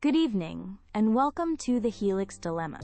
Good evening, and welcome to the Helix Dilemma.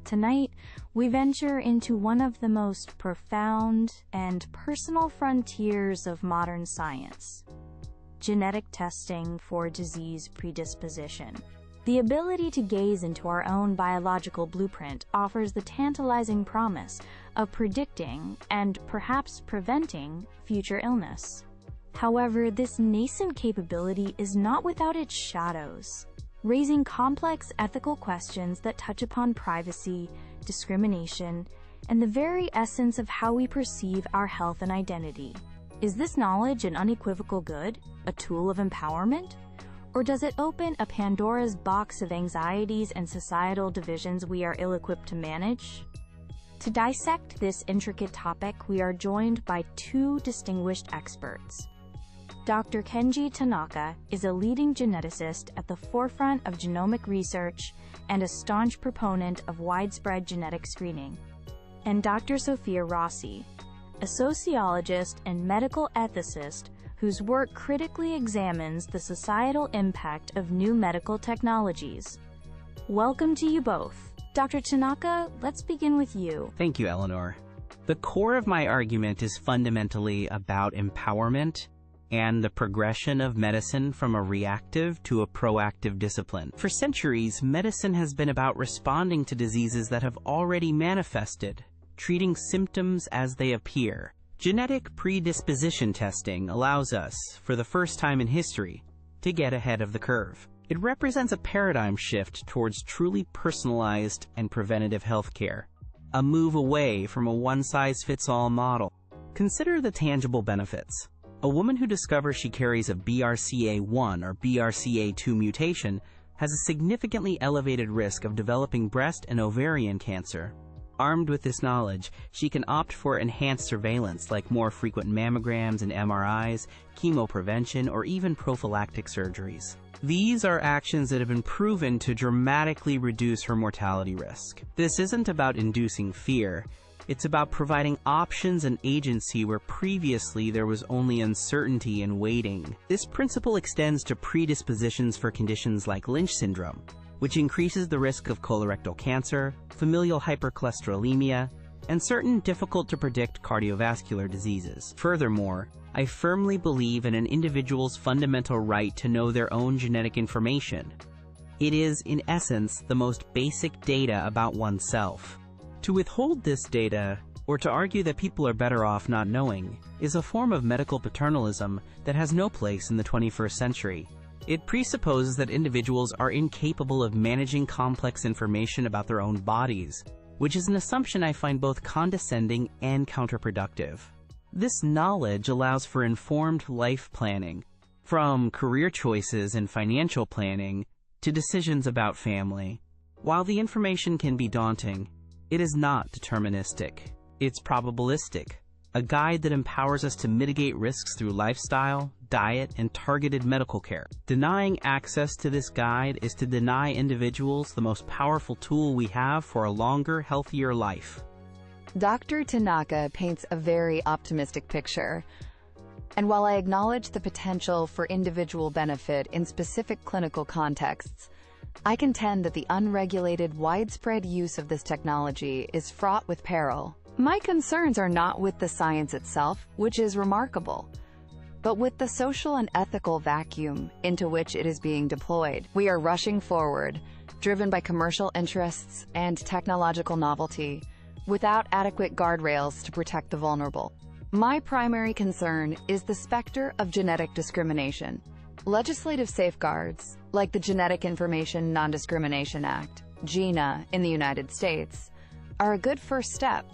Tonight, we venture into one of the most profound and personal frontiers of modern science: genetic testing for disease predisposition. The ability to gaze into our own biological blueprint offers the tantalizing promise of predicting and perhaps preventing future illness. However, this nascent capability is not without its shadows, raising complex ethical questions that touch upon privacy, discrimination, and the very essence of how we perceive our health and identity. Is this knowledge an unequivocal good, a tool of empowerment? Or does it open a Pandora's box of anxieties and societal divisions we are ill-equipped to manage? To dissect this intricate topic, we are joined by two distinguished experts. Dr. Kenji Tanaka is a leading geneticist at the forefront of genomic research and a staunch proponent of widespread genetic screening. And Dr. Sophia Rossi, a sociologist and medical ethicist whose work critically examines the societal impact of new medical technologies. Welcome to you both. Dr. Tanaka, let's begin with you. Thank you, Eleanor. The core of my argument is fundamentally about empowerment and the progression of medicine from a reactive to a proactive discipline. For centuries, medicine has been about responding to diseases that have already manifested, treating symptoms as they appear. Genetic predisposition testing allows us, for the first time in history, to get ahead of the curve. It represents a paradigm shift towards truly personalized and preventative healthcare, a move away from a one-size-fits-all model. Consider the tangible benefits. A woman who discovers she carries a BRCA1 or BRCA2 mutation has a significantly elevated risk of developing breast and ovarian cancer. Armed with this knowledge, she can opt for enhanced surveillance like more frequent mammograms and MRIs, chemoprevention, or even prophylactic surgeries. These are actions that have been proven to dramatically reduce her mortality risk. This isn't about inducing fear. It's about providing options and agency where previously there was only uncertainty and waiting. This principle extends to predispositions for conditions like Lynch syndrome, which increases the risk of colorectal cancer, familial hypercholesterolemia, and certain difficult-to-predict cardiovascular diseases. Furthermore, I firmly believe in an individual's fundamental right to know their own genetic information. It is, in essence, the most basic data about oneself. To withhold this data, or to argue that people are better off not knowing, is a form of medical paternalism that has no place in the 21st century. It presupposes that individuals are incapable of managing complex information about their own bodies, which is an assumption I find both condescending and counterproductive. This knowledge allows for informed life planning, from career choices and financial planning to decisions about family. While the information can be daunting, it is not deterministic. It's probabilistic, a guide that empowers us to mitigate risks through lifestyle, diet, and targeted medical care. Denying access to this guide is to deny individuals the most powerful tool we have for a longer, healthier life. Dr. Tanaka paints a very optimistic picture. And while I acknowledge the potential for individual benefit in specific clinical contexts, I contend that the unregulated, widespread use of this technology is fraught with peril. My concerns are not with the science itself, which is remarkable, but with the social and ethical vacuum into which it is being deployed. We are rushing forward, driven by commercial interests and technological novelty, without adequate guardrails to protect the vulnerable. My primary concern is the specter of genetic discrimination. Legislative safeguards, like the Genetic Information Non-Discrimination Act, GINA, in the United States, are a good first step,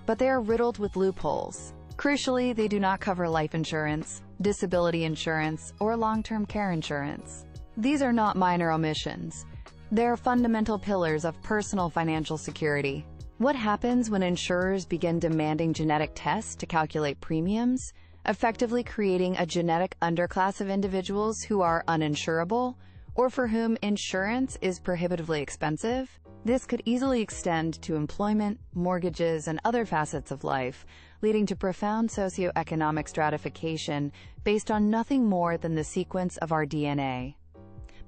but they are riddled with loopholes. Crucially, they do not cover life insurance, disability insurance, or long-term care insurance. These are not minor omissions. They are fundamental pillars of personal financial security. What happens when insurers begin demanding genetic tests to calculate premiums, effectively creating a genetic underclass of individuals who are uninsurable, or for whom insurance is prohibitively expensive? This could easily extend to employment, mortgages, and other facets of life, leading to profound socioeconomic stratification based on nothing more than the sequence of our DNA.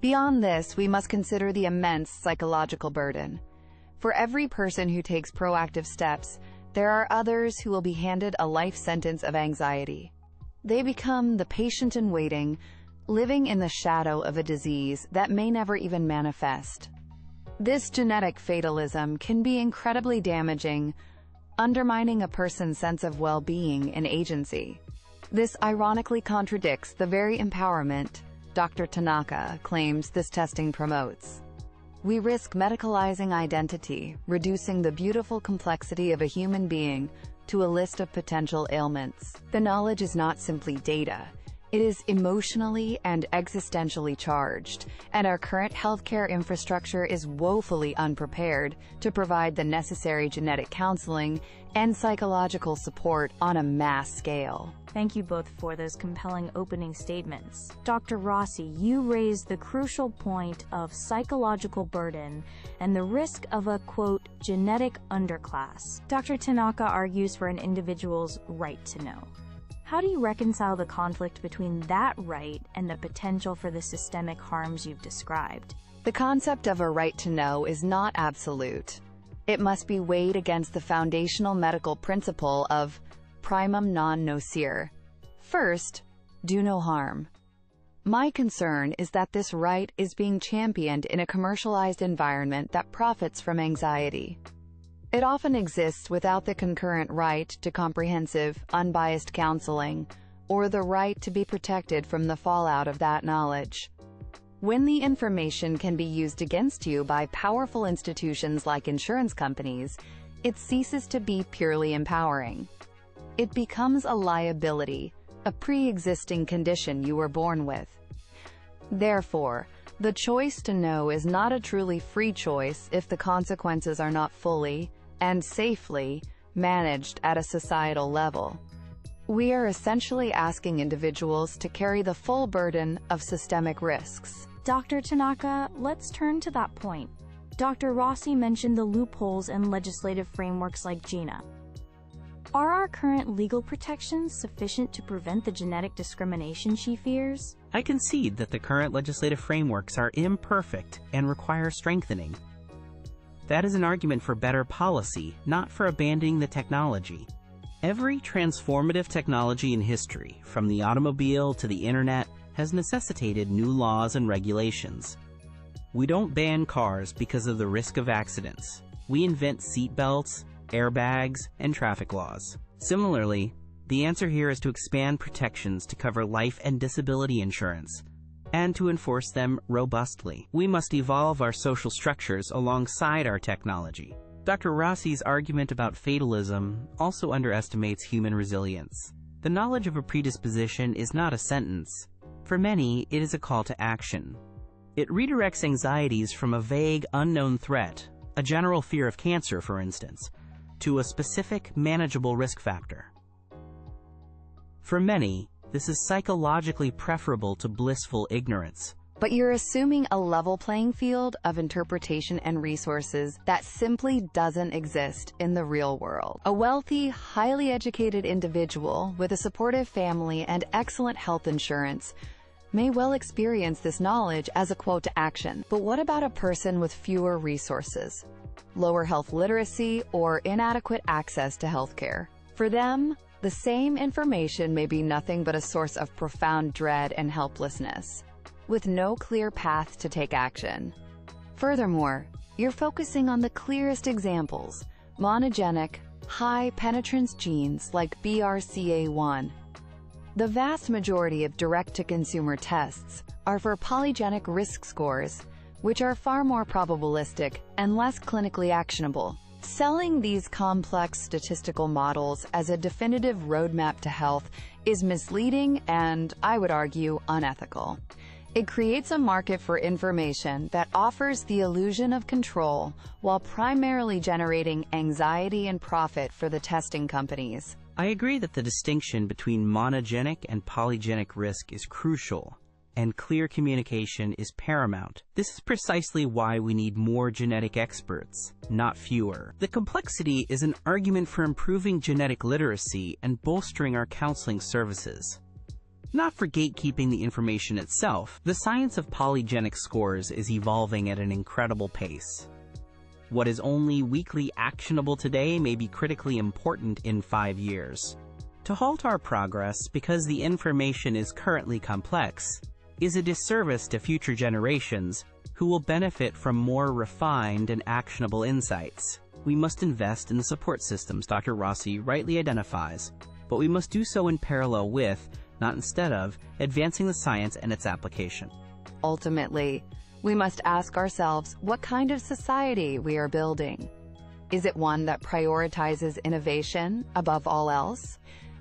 Beyond this, we must consider the immense psychological burden. For every person who takes proactive steps, there are others who will be handed a life sentence of anxiety. They become the patient in waiting, living in the shadow of a disease that may never even manifest. This genetic fatalism can be incredibly damaging, undermining a person's sense of well-being and agency. This ironically contradicts the very empowerment Dr. Tanaka claims this testing promotes. We risk medicalizing identity, reducing the beautiful complexity of a human being to a list of potential ailments. The knowledge is not simply data. It is emotionally and existentially charged, and our current healthcare infrastructure is woefully unprepared to provide the necessary genetic counseling and psychological support on a mass scale. Thank you both for those compelling opening statements. Dr. Rossi, you raised the crucial point of psychological burden and the risk of a, quote, genetic underclass. Dr. Tanaka argues for an individual's right to know. How do you reconcile the conflict between that right and the potential for the systemic harms you've described? The concept of a right to know is not absolute. It must be weighed against the foundational medical principle of primum non nocere. First, do no harm. My concern is that this right is being championed in a commercialized environment that profits from anxiety. It often exists without the concurrent right to comprehensive, unbiased counseling, or the right to be protected from the fallout of that knowledge. When the information can be used against you by powerful institutions like insurance companies, it ceases to be purely empowering. It becomes a liability, a pre-existing condition you were born with. Therefore, the choice to know is not a truly free choice if the consequences are not fully and safely managed at a societal level. We are essentially asking individuals to carry the full burden of systemic risks. Dr. Tanaka, let's turn to that point. Dr. Rossi mentioned the loopholes in legislative frameworks like GINA. Are our current legal protections sufficient to prevent the genetic discrimination she fears? I concede that the current legislative frameworks are imperfect and require strengthening. That is an argument for better policy, not for abandoning the technology. Every transformative technology in history, from the automobile to the internet, has necessitated new laws and regulations. We don't ban cars because of the risk of accidents. We invent seatbelts, airbags, and traffic laws. Similarly, the answer here is to expand protections to cover life and disability insurance, and to enforce them robustly. We must evolve our social structures alongside our technology. Dr. Rossi's argument about fatalism also underestimates human resilience. The knowledge of a predisposition is not a sentence. For many, it is a call to action. It redirects anxieties from a vague, unknown threat, a general fear of cancer, for instance, to a specific, manageable risk factor. For many, this is psychologically preferable to blissful ignorance. But you're assuming a level playing field of interpretation and resources that simply doesn't exist in the real world. A wealthy, highly educated individual with a supportive family and excellent health insurance may well experience this knowledge as a quote to action. But what about a person with fewer resources, lower health literacy, or inadequate access to healthcare? For them, the same information may be nothing but a source of profound dread and helplessness, with no clear path to take action. Furthermore, you're focusing on the clearest examples, monogenic, high-penetrance genes like BRCA1. The vast majority of direct-to-consumer tests are for polygenic risk scores, which are far more probabilistic and less clinically actionable. Selling these complex statistical models as a definitive roadmap to health is misleading and, I would argue, unethical. It creates a market for information that offers the illusion of control while primarily generating anxiety and profit for the testing companies. I agree that the distinction between monogenic and polygenic risk is crucial, and clear communication is paramount. This is precisely why we need more genetic experts, not fewer. The complexity is an argument for improving genetic literacy and bolstering our counseling services. not for gatekeeping the information itself. The science of polygenic scores is evolving at an incredible pace. What is only weakly actionable today may be critically important in 5 years. To halt our progress because the information is currently complex is a disservice to future generations who will benefit from more refined and actionable insights. We must invest in the support systems Dr. Rossi rightly identifies, but we must do so in parallel with, not instead of, advancing the science and its application. Ultimately, we must ask ourselves what kind of society we are building. Is it one that prioritizes innovation above all else?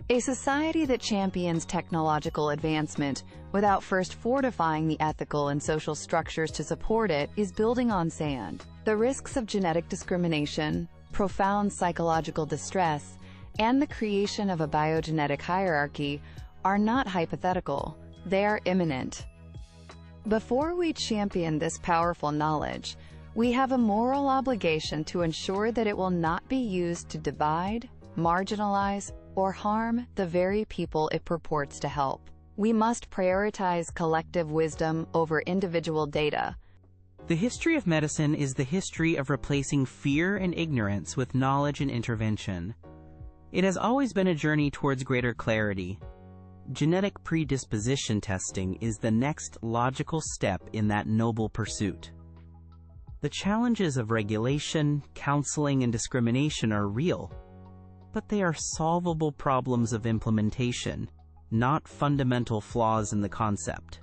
A society that champions technological advancement without first fortifying the ethical and social structures to support it is building on sand. The risks of genetic discrimination, profound psychological distress, and the creation of a biogenetic hierarchy are not hypothetical, they are imminent. Before we champion this powerful knowledge, we have a moral obligation to ensure that it will not be used to divide, marginalize, or harm the very people it purports to help. We must prioritize collective wisdom over individual data. The history of medicine is the history of replacing fear and ignorance with knowledge and intervention. It has always been a journey towards greater clarity. Genetic predisposition testing is the next logical step in that noble pursuit. The challenges of regulation, counseling, and discrimination are real, but they are solvable problems of implementation, not fundamental flaws in the concept.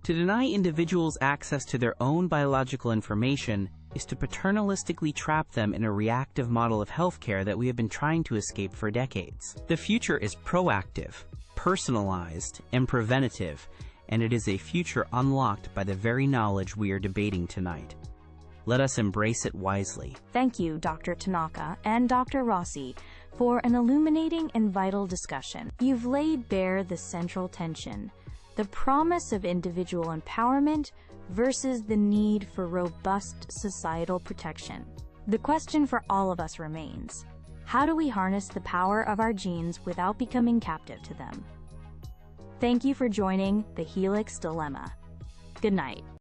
To deny individuals access to their own biological information is to paternalistically trap them in a reactive model of healthcare that we have been trying to escape for decades. The future is proactive, personalized, and preventative, and it is a future unlocked by the very knowledge we are debating tonight. Let us embrace it wisely. Thank you, Dr. Tanaka and Dr. Rossi, for an illuminating and vital discussion. You've laid bare the central tension, the promise of individual empowerment versus the need for robust societal protection. The question for all of us remains: how do we harness the power of our genes without becoming captive to them? Thank you for joining the Helix Dilemma. Good night.